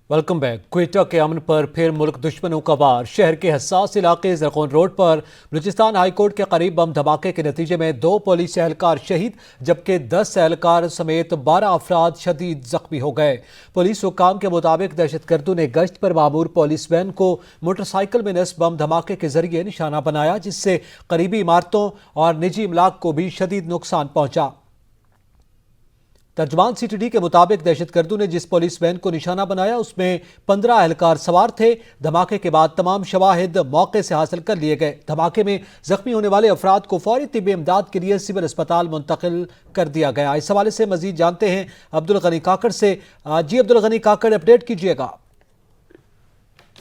Welcome back. Quetta के अमन पर फिर मुल्क दुश्मनों का वार। शहर के हसास इलाके जरकोन रोड पर बलूचिस्तान हाई कोर्ट के करीब बम धमाके के नतीजे में 2 पुलिस एहलकार शहीद जबकि 10 एहलकार समेत 12 अफराद शदीद जख्मी हो गए। पुलिस हुक्काम के मुताबिक दहशतगर्दों ने गश्त पर मामूर पुलिस वैन को मोटरसाइकिल में नस्ब बम धमाके के जरिए निशाना बनाया, जिससे करीबी इमारतों और निजी इमलाक को भी शदीद नुकसान पहुंचा। तर्जुमान सीटीडी के मुताबिक दहशतगर्दों ने जिस पुलिस वैन को निशाना बनाया उसमें 15 एहलकार सवार थे। धमाके के बाद तमाम शवाहिद मौके से हासिल कर लिए गए। धमाके में जख्मी होने वाले अफराद को फौरी तिब्बी इमदाद के लिए सिविल अस्पताल मुंतकिल कर दिया गया। इस हवाले से मजीद जानते हैं अब्दुल गनी काकड़ से। जी अब्दुल गनी काकड़, अपडेट कीजिएगा।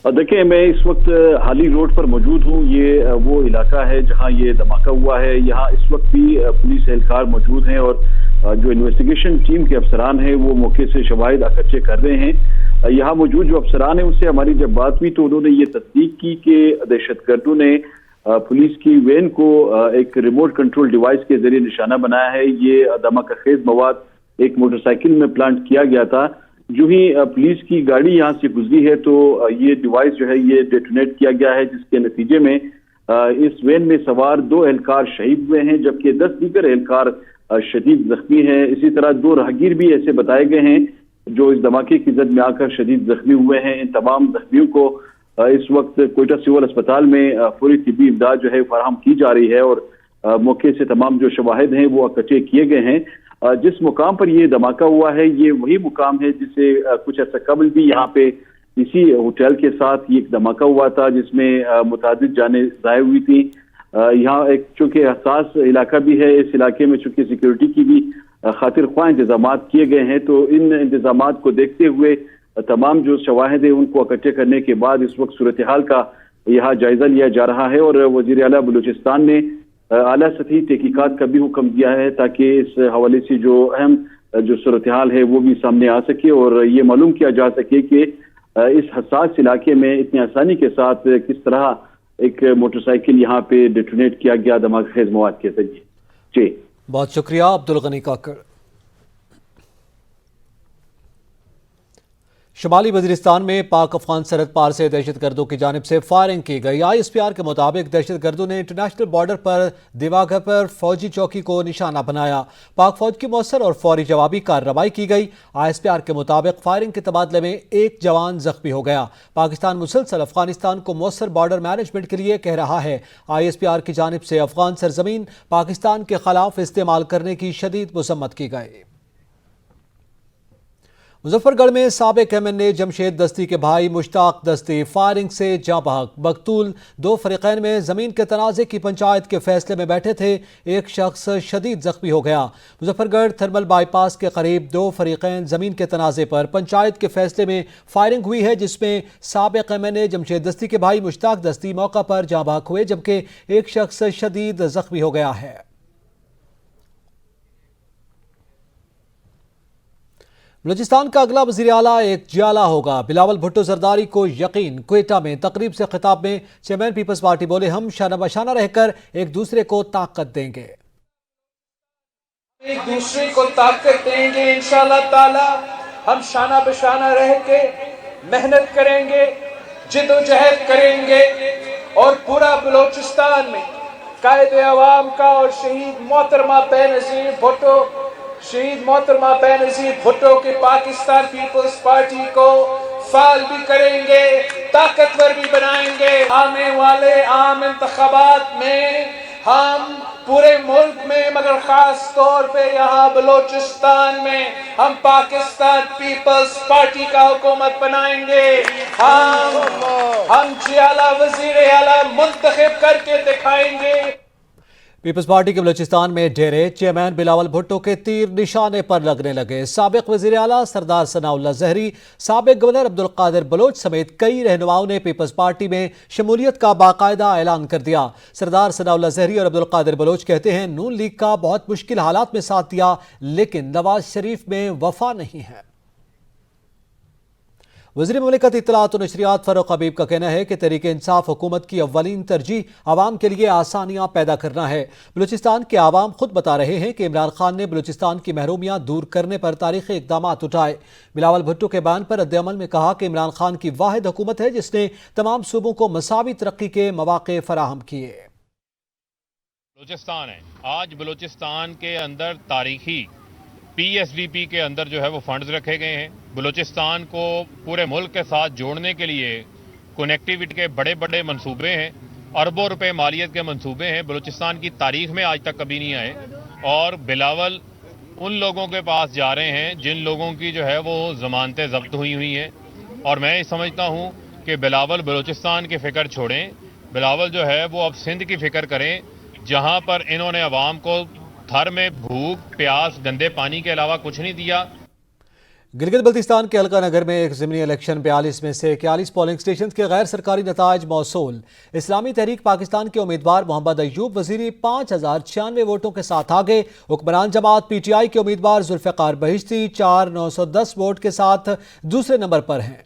देखिए, मैं इस वक्त हाली रोड पर मौजूद हूँ। ये वो इलाका है जहाँ ये धमाका हुआ है। यहाँ इस वक्त भी पुलिस एहलकार मौजूद हैं और जो इन्वेस्टिगेशन टीम के अफसरान हैं वो मौके से शवाहिद इकट्ठे कर रहे हैं। यहाँ मौजूद जो अफसरान हैं उनसे हमारी जब बात हुई तो उन्होंने ये तस्दीक की कि दहशतगर्दों ने पुलिस की वैन को एक रिमोट कंट्रोल डिवाइस के जरिए निशाना बनाया है। ये धमाकाखेज मवाद एक मोटरसाइकिल में प्लांट किया गया था। जो ही पुलिस की गाड़ी यहाँ से गुजरी है तो ये डिवाइस जो है ये डेटोनेट किया गया है, जिसके नतीजे में इस वैन में सवार 2 एहलकार शहीद हुए हैं जबकि 10 दीगर एहलकार शदीद जख्मी हैं। इसी तरह 2 राहगीर भी ऐसे बताए गए हैं जो इस धमाके की जद में आकर शदीद जख्मी हुए हैं। इन तमाम जख्मियों को इस वक्त क्वेटा सिविल अस्पताल में फौरी तिब्बी इमदाद जो है फराहम की जा रही है और मौके से तमाम जो शवाहिद हैं वो इकट्ठे किए गए हैं। जिस मुकाम पर ये धमाका हुआ है ये वही मुकाम है जिसे कुछ अर्सा कबल भी यहाँ पे इसी होटल के साथ ये एक धमाका हुआ था जिसमें मुतादिद जानें ज़ाय हुई थी। यहाँ एक चूंकि हसास इलाका भी है, इस इलाके में चूंकि सिक्योरिटी की भी खातिर ख्वाह इंतजाम किए गए हैं, तो इन इंतजाम को देखते हुए तमाम जो शवाहिद हैं उनको इकट्ठे करने के बाद इस वक्त सूरत हाल का यहाँ जायजा लिया जा रहा है। और वज़ीर आला बलूचिस्तान ने आला सतही तहकीकात का भी हुक्म दिया है ताकि इस हवाले से जो अहम जो सूरत हाल है वो भी सामने आ सके और ये मालूम किया जा सके कि इस हसास इलाके में इतनी आसानी के साथ किस तरह एक मोटरसाइकिल यहाँ पे डेटोनेट किया गया धमाकेखेज मवाद के जरिए। जी बहुत शुक्रिया अब्दुल गनी काकड़। शुमाली वजीरिस्तान में पाक अफगान सरहद पार से दहशतगर्दों की जानिब से फायरिंग की गई। ISPR के मुताबिक दहशतगर्दों ने इंटरनेशनल बॉर्डर पर दिवाघर पर फौजी चौकी को निशाना बनाया। पाक फौज की मौसर और फौरी जवाबी कार्रवाई की गई। ISPR के मुताबिक फायरिंग के तबादले में 1 जवान जख्मी हो गया। पाकिस्तान मुसलसल अफगानिस्तान को मौसर बॉर्डर मैनेजमेंट के लिए कह रहा है। ISPR की जानिब से अफगान सरजमीन पाकिस्तान के खिलाफ इस्तेमाल करने की शदीद मजम्मत की गई। मुजफ्फरगढ़ में साबिक MNA जमशेद दस्ती के भाई मुश्ताक दस्ती फायरिंग से जाँ बहक। मकतूल 2 फरीकैन में जमीन के तनाज़े की पंचायत के फैसले में बैठे थे। एक शख्स शदीद जख्मी हो गया। मुजफ्फरगढ़ थर्मल बाईपास के करीब 2 फरीकैन जमीन के तनाज़े पर पंचायत के फैसले में फायरिंग हुई है, जिसमें साबिक MNA जमशेद दस्ती के भाई मुश्ताक दस्ती मौका पर जाँ बहक हुए जबकि एक शख्स शदीद जख्मी हो गया है। बलूचिस्तान का अगला वज़ीर आला एक जियाला होगा। बिलावल भुट्टो जरदारी को यकीन। क्वेटा में तकरीब से खिताब में चेयरमैन पीपल्स पार्टी बोले, हम शाना बशाना रहकर एक दूसरे को ताकत देंगे। एक दूसरे को ताकत देंगे इंशाअल्लाह ताला। हम शाना बशाना रह के मेहनत करेंगे, जिद्दोजहद करेंगे और पूरा बलूचिस्तान में कायदे अवाम का और शहीद मोहतरमा बेनज़ीर भुट्टो के पाकिस्तान पीपल्स पार्टी को फाल भी करेंगे, ताकतवर भी बनाएंगे। आने वाले आम इंतखाबात में हम पूरे मुल्क में मगर खास तौर पे यहाँ बलूचिस्तान में हम पाकिस्तान पीपल्स पार्टी का हुकूमत बनाएंगे। हम जियाला वज़ीर आला मुंतखब करके दिखाएंगे। पीपल्स पार्टी के बलूचिस्तान में डेरे। चेयरमैन बिलावल भुट्टो के तीर निशाने पर लगने लगे। साबिक वज़ीर आला सरदार सनाउल्लाह ज़हरी, साबिक गवर्नर अब्दुल कादिर बलोच समेत कई रहनुमाओं ने पीपल्स पार्टी में शमूलियत का बाकायदा ऐलान कर दिया। सरदार सनाउल्लाह ज़हरी और अब्दुल कादिर बलोच कहते हैं, नून लीग का बहुत मुश्किल हालात में साथ दिया लेकिन नवाज शरीफ में वफा नहीं है। वज़ीर मुमलिकत इत्तलात और नशरियात फ़ारूक हबीब का कहना है कि तहरीक इंसाफ हुकूमत की अव्वलीन तरजीह आवाम के लिए आसानियाँ पैदा करना है। बलूचिस्तान के आवाम खुद बता रहे हैं कि इमरान खान ने बलूचिस्तान की महरूमियाँ दूर करने पर तारीख़ी इक़दाम उठाए। बिलावल भुट्टो के बयान पर रद्द-ए-अमल में कहा कि इमरान खान की वाहिद हुकूमत है जिसने तमाम सूबों को मसावी तरक्की के मौक़े फराहम किए। बलूचिस्तान है, आज बलूचिस्तान के अंदर तारीखी PSDP के अंदर जो है वो फंड्स रखे गए हैं। बलूचिस्तान को पूरे मुल्क के साथ जोड़ने के लिए कनेक्टिविटी के बड़े बड़े मंसूबे हैं, अरबों रुपए मालियत के मंसूबे हैं, बलूचिस्तान की तारीख में आज तक कभी नहीं आए। और बिलावल उन लोगों के पास जा रहे हैं जिन लोगों की जो है वो ज़मानतें ज़ब्त हुई हैं, और मैं समझता हूँ कि बिलावल बलूचिस्तान की फ़िक्र छोड़ें, बिलावल जो है वो अब सिंध की फ़िक्र करें, जहाँ पर इन्होंने अवाम को थर में भूख प्यास गंदे पानी के अलावा कुछ नहीं दिया। गिलगित बल्तिस्तान के हल्का नगर में एक ज़िमनी इलेक्शन 42 में से 41 पोलिंग स्टेशन के गैर सरकारी नताज मौसूल। इस्लामी तहरीक पाकिस्तान के उम्मीदवार मोहम्मद अयूब वजीरी 5096 वोटों के साथ आगे। हुक्मरान जमात PTI के उम्मीदवार जुल्फ़िकार बहिश्ती 4910 वोट के साथ दूसरे नंबर पर हैं।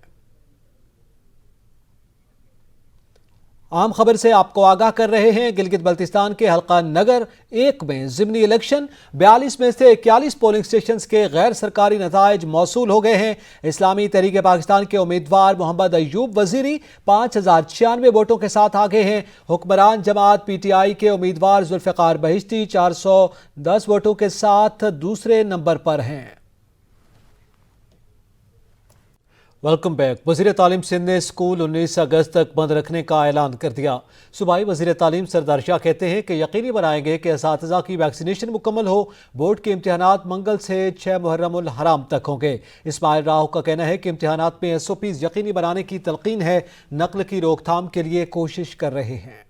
आम खबर से आपको आगाह कर रहे हैं। गिलगित बल्तिस्तान के हल्का नगर 1 में ज़िमनी इलेक्शन 42 में से 41 पोलिंग स्टेशन के गैर सरकारी नताइज मौसूल हो गए हैं। इस्लामी तहरीक पाकिस्तान के उम्मीदवार मोहम्मद अयूब वजीरी 5096 वोटों के साथ आगे हैं। हुक्मरान जमात PTI के उम्मीदवार जुल्फ़िकार बहिश्ती 410 वोटों के साथ दूसरे नंबर पर हैं। Welcome back. वज़ीर तालीम सिंध ने स्कूल 19 अगस्त तक बंद रखने का ऐलान कर दिया। सूबाई वज़ीर तालीम सरदार शाह कहते हैं कि यकीनी बनाएंगे कि असातिज़ा की वैक्सीनेशन मुकम्मल हो। बोर्ड के इम्तिहानात मंगल से 6 मुहर्रमुल हराम तक होंगे। इस्माइल राव का कहना है कि इम्तिहानात में SOPs यकीनी बनाने की तलकीन है। नकल की रोकथाम के लिए कोशिश कर रहे हैं।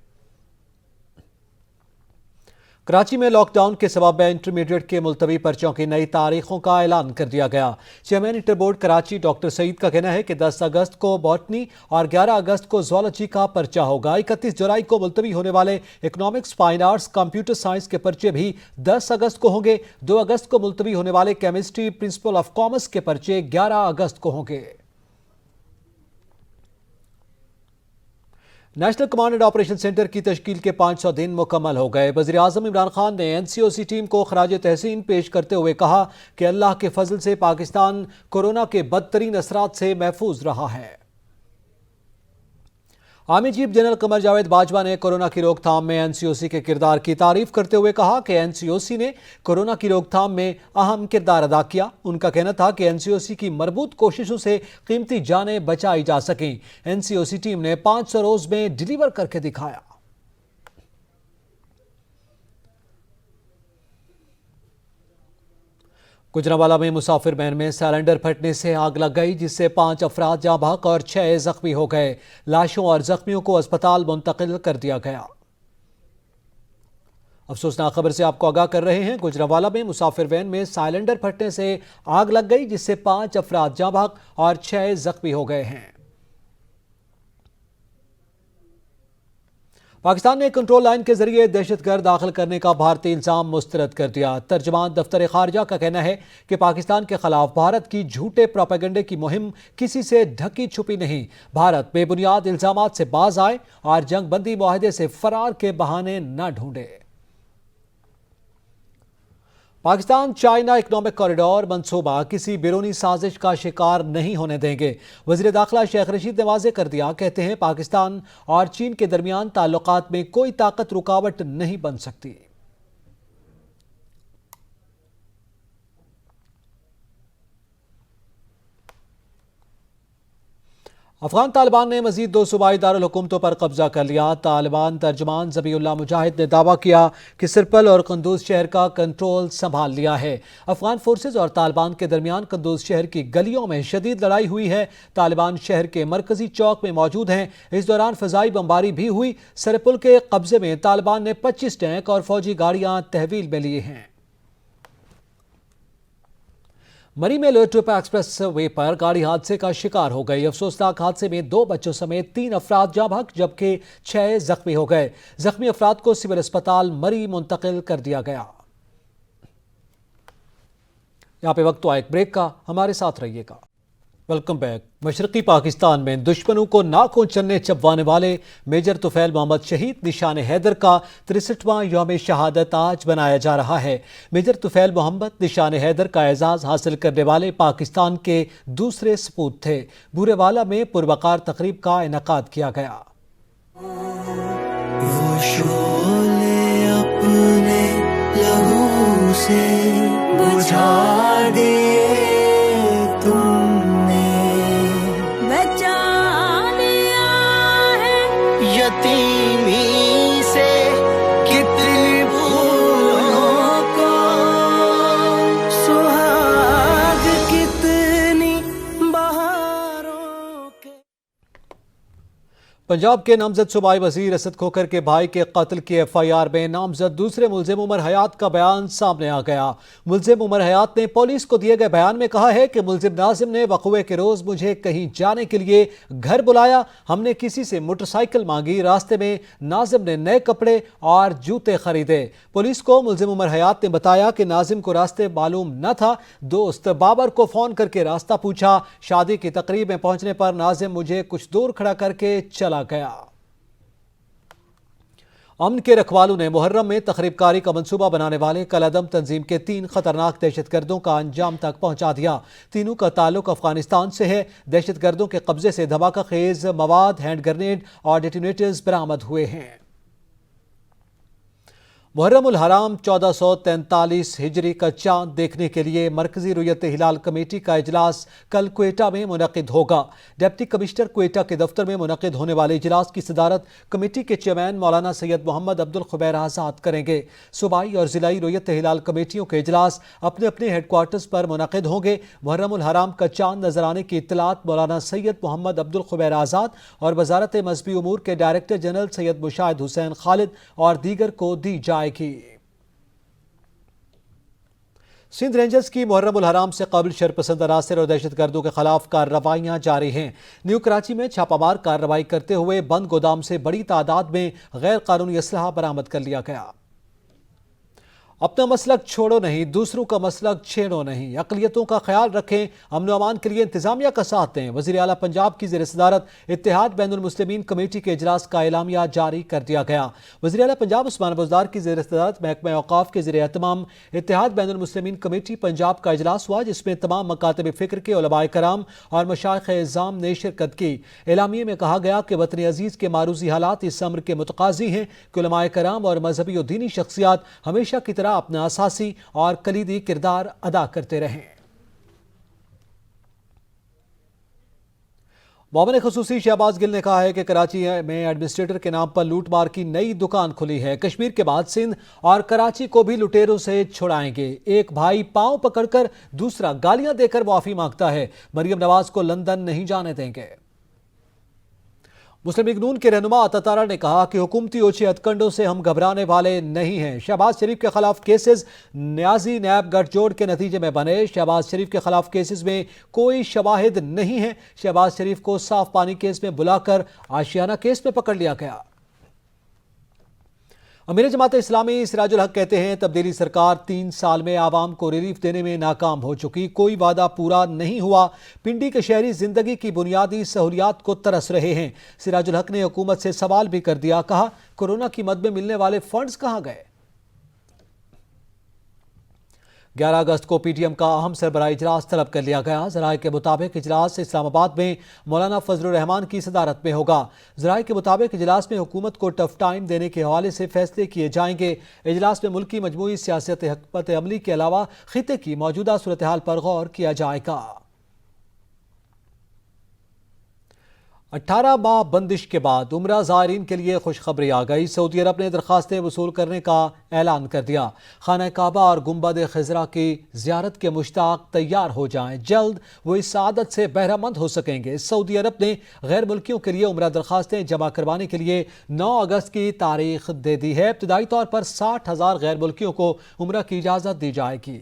कराची में लॉकडाउन के सबब इंटरमीडिएट के मुलतवी पर्चों की नई तारीखों का ऐलान कर दिया गया। Chairman inter board Karachi doctor Saeed का कहना है कि 10 अगस्त को बॉटनी और 11 अगस्त को ज़ूलॉजी का पर्चा होगा। 31 जुलाई को मुलतवी होने वाले economics, fine arts, computer science के पर्चे भी 10 अगस्त को होंगे। 2 अगस्त को मुलतवी होने वाले केमिस्ट्री, प्रिंसिपल ऑफ कॉमर्स के पर्चे 11 अगस्त को होंगे। National command and operation centre की तश्कील के 500 दिन मुकम्मल हो गए। वज़ीर-ए-आज़म इमरान खान ने NCOC टीम को खराज तहसीन पेश करते हुए कहा कि अल्लाह के फजल से पाकिस्तान कोरोना के बदतरीन असरात से महफूज रहा है। Army chief general Qamar Javed Bajwa ने कोरोना की रोकथाम में NCOC के किरदार की तारीफ करते हुए कहा कि NCOC ने कोरोना की रोकथाम में अहम किरदार अदा किया। उनका कहना था कि NCOC की मरबूत कोशिशों से कीमती जानें बचाई जा सकें। NCOC टीम ने 500 रोज में डिलीवर करके दिखाया। गुजरांवाला में मुसाफिर वैन में सिलेंडर फटने से आग लग गई, जिससे 5 अफराद जाँ बहक और 6 जख्मी हो गए। लाशों और जख्मियों को अस्पताल मुंतकिल कर दिया गया। अफसोसनाक खबर से आपको आगाह कर रहे हैं। गुजरांवाला में मुसाफिर वैन में सिलेंडर फटने से आग लग गई, जिससे 5 अफराद जाँ बहक और 6 जख्मी हो गए हैं। पाकिस्तान ने कंट्रोल लाइन के जरिए दहशतगर्द दाखिल करने का भारतीय इल्जाम मुस्तरद कर दिया। तर्जमान दफ्तर खारजा का कहना है कि पाकिस्तान के खिलाफ भारत की झूठे प्रोपेगेंडे की मुहिम किसी से ढकी छुपी नहीं। भारत बेबुनियाद इल्जामात से बाज आए और जंग बंदी मुआहदे से फरार के बहाने न ढूंढे। पाकिस्तान चाइना इकोनॉमिक कॉरिडोर मंसूबा किसी बैरूनी साजिश का शिकार नहीं होने देंगे। वज़ीर दाखिला शेख रशीद ने वाज़ेह कर दिया। कहते हैं पाकिस्तान और चीन के दरमियान ताल्लुकात में कोई ताकत रुकावट नहीं बन सकती। अफगान तालिबान ने मजीद 2 सूबाई दारुल हुकूमतों पर कब्जा कर लिया। तालिबान तर्जमान ज़बीउल्लाह मुजाहिद ने दावा किया कि सिरपल और कंदूज शहर का कंट्रोल संभाल लिया है। अफगान फोर्सेज और तालिबान के दरमियान कंदूज शहर की गलियों में शदीद लड़ाई हुई है। तालिबान शहर के मरकजी चौक में मौजूद हैं। इस दौरान फ़िज़ाई बमबारी भी हुई। सिरपल के कब्जे में तालिबान ने 25 टैंक और फौजी गाड़ियां तहवील में लिए हैं। मरी में लोटोपा एक्सप्रेस वे पर गाड़ी हादसे का शिकार हो गई। अफसोसनाक हादसे में 2 बच्चों समेत 3 अफराद जाँ बहक जबकि 6 जख्मी हो गए। जख्मी अफराद को सिविल अस्पताल मरी मुंतकिल कर दिया गया। यहाँ पे वक्त तो एक ब्रेक का, हमारे साथ रहिएगा। Welcome back. मशरकी पाकिस्तान में दुश्मनों को नाकों चन्ने चबवाने वाले मेजर तुफैल मोहम्मद शहीद निशान हैदर का 63वां यौम शहादत आज मनाया जा रहा है। मेजर तुफैल मोहम्मद निशान हैदर का एजाज़ हासिल करने वाले पाकिस्तान के दूसरे सपूत थे। बूरेवाला में पुरवकार तकरीब का इनेकाद किया गया। वो शोले अपने लहू से बुझा दिए तुमने, बचा लिया है यतीमी से कितनी भूलों को, सुहाग कितनी बहारों के। पंजाब के नामजद सूबाई वजीर असद खोखर के भाई के कत्ल की FIR में नामजद दूसरे मुलजिम उमर हयात का बयान सामने आ गया। मुलजिम उमर हयात ने पुलिस को दिए गए बयान में कहा है कि मुलजिम नाजिम ने वक़ुए के रोज मुझे कहीं जाने के लिए घर बुलाया। हमने किसी से मोटरसाइकिल मांगी। रास्ते में नाजिम ने नए कपड़े और जूते खरीदे। पुलिस को मुलजिम उमर हयात ने बताया कि नाजिम को रास्ते मालूम न था। दोस्त बाबर को फोन करके रास्ता पूछा। शादी की तकरीब में पहुंचने पर नाजिम मुझे कुछ दूर खड़ा करके चला गया। अमन के रखवालों ने मुहर्रम में तखरीबकारी का मंसूबा बनाने वाले कलअदम तंजीम के 3 खतरनाक दहशतगर्दों का अंजाम तक पहुंचा दिया। तीनों का ताल्लुक अफगानिस्तान से है। दहशतगर्दों के कब्जे से धमाका खेज मवाद, हैंड ग्रेनेड और डेटोनेटर्स बरामद हुए हैं। मुहर्रम उल हराम 1443 हिजरी का चांद देखने के लिए मरकजी रुयत हिलाल कमेटी का इजलास कल क्वेटा में मुनक़िद होगा। डिप्टी कमिश्नर क्वेटा के दफ्तर में मुनक़िद होने वाले इजलास की सदारत कमेटी के चेयरमैन मौलाना सैयद मोहम्मद अब्दुल खुबैर आज़ाद करेंगे। सूबाई और ज़िलाई रुयत हिलाल कमेटियों के इजलास अपने अपने हेडक्वार्टर्स पर मुनक़िद होंगे। मुहर्रम उल हराम का चांद नजर आने की इत्तलात मौलाना सैयद मोहम्मद अब्दुल खुबैर आज़ाद और वजारत मजहबी उमूर के डायरेक्टर जनरल सैयद मुशाहिद हुसैन खालिद और दीगर को दी जाएगी। सिंध रेंजर्स की मुहर्रम उल हराम से कबल शरपसंद अनासर और दहशतगर्दों के खिलाफ कार्रवाइयां जारी हैं। न्यू कराची में छापामार कार्रवाई करते हुए बंद गोदाम से बड़ी तादाद में गैर कानूनी असलहा बरामद कर लिया गया। अपना मसलक छोड़ो नहीं, दूसरों का मसलक छेड़ो नहीं, अक़लियतों का ख्याल रखें, अमन अमान के लिए इंतजामिया का साथ दें। वज़ीर आला पंजाब की ज़ेर सदारत इत्तेहाद बैनुल मुस्लिमीन कमेटी के इजलास का एलामिया जारी कर दिया गया। वज़ीर आला पंजाब उस्मान बुज़दार की ज़ेर सदारत महकमा औक़ाफ़ के ज़ेर एहतमाम इत्तेहाद बैनुल मुस्लिमीन कमेटी पंजाब का इजलास हुआ, जिसमें तमाम मकातब फ़िक्र के उलमाए कराम और मशाइख़ इज़्ज़ाम ने शिरकत की। एलामिया में कहा गया कि वतन अज़ीज़ के मारूज़ी हालात इस अम्र के मुतक़ाज़ी हैं कि उलमाए कराम और मजहबी और दीनी शख्सियात हमेशा की तरह अपना असासी और कलीदी किरदार अदा करते रहें। मोमिन ख़ुसूसी शहबाज गिल ने कहा है कि कराची में एडमिनिस्ट्रेटर के नाम पर लूटमार की नई दुकान खुली है। कश्मीर के बाद सिंध और कराची को भी लुटेरों से छुड़ाएंगे। एक भाई पांव पकड़कर दूसरा गालियां देकर माफी मांगता है। मरियम नवाज को लंदन नहीं जाने देंगे। मुस्लिम लीग नून के रहनुमा अतातारा ने कहा कि हुकूमती ओछे हथकंडों से हम घबराने वाले नहीं हैं। शहबाज शरीफ के खिलाफ केसेस न्याजी नैब गठजोड़ के नतीजे में बने। शहबाज शरीफ के खिलाफ केसेस में कोई शवाहिद नहीं है। शहबाज शरीफ को साफ पानी केस में बुलाकर आशियाना केस में पकड़ लिया गया। अमीर जमात इस्लामी सिराजुल हक कहते हैं तब्दीली सरकार 3 साल में आवाम को रिलीफ देने में नाकाम हो चुकी, कोई वादा पूरा नहीं हुआ। पिंडी के शहरी जिंदगी की बुनियादी सहूलियात को तरस रहे हैं। सिराजुल हक ने हुकूमत से सवाल भी कर दिया, कहा कोरोना की मद में मिलने वाले फंड्स कहां गए। 11 अगस्त को PTM का अहम सरबराही इजलास तलब कर लिया गया। ज़राए के मुताबिक इजलास इस्लामाबाद में मौलाना फजलुर रहमान की सदारत में होगा। ज़राए के मुताबिक इजलास में हुकूमत को टफ टाइम देने के हवाले से फैसले किए जाएंगे। इजलास में मुल्क की मजमूई सियासत हिकमत अमली के अलावा खिते की मौजूदा सूरत हाल पर गौर किया जाएगा। 18 माह बंदिश के बाद उम्रा ज़ायरीन के लिए खुशखबरी आ गई। सऊदी अरब ने दरखास्तें वसूल करने का ऐलान कर दिया। खाना काबा और गुंबद खिजरा की ज़ियारत के मुश्ताक तैयार हो जाएं, जल्द वो इस आदत से बहरामंद हो सकेंगे। सऊदी अरब ने गैर मुल्कियों के लिए उम्रा दरखास्तें जमा करवाने के लिए 9 अगस्त की तारीख दे दी है। इब्तदाई तौर पर 60,000 गैर मुल्कियों को उम्रा की इजाज़त दी जाएगी।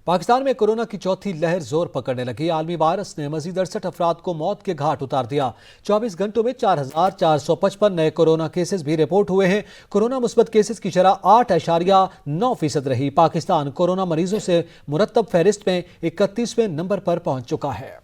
پاکستان میں کورونا کی چوتھی لہر زور پکڑنے لگی۔ عالمی وائرس نے مزید 68 افراد کو موت کے گھاٹ اتار دیا۔ 24 گھنٹوں میں 4455 نئے کورونا کیسز بھی رپورٹ ہوئے ہیں۔ کورونا مثبت کیسز کی شرح 8.9% رہی۔ پاکستان کورونا مریضوں سے مرتب فہرست میں 31ویں نمبر پر پہنچ چکا ہے۔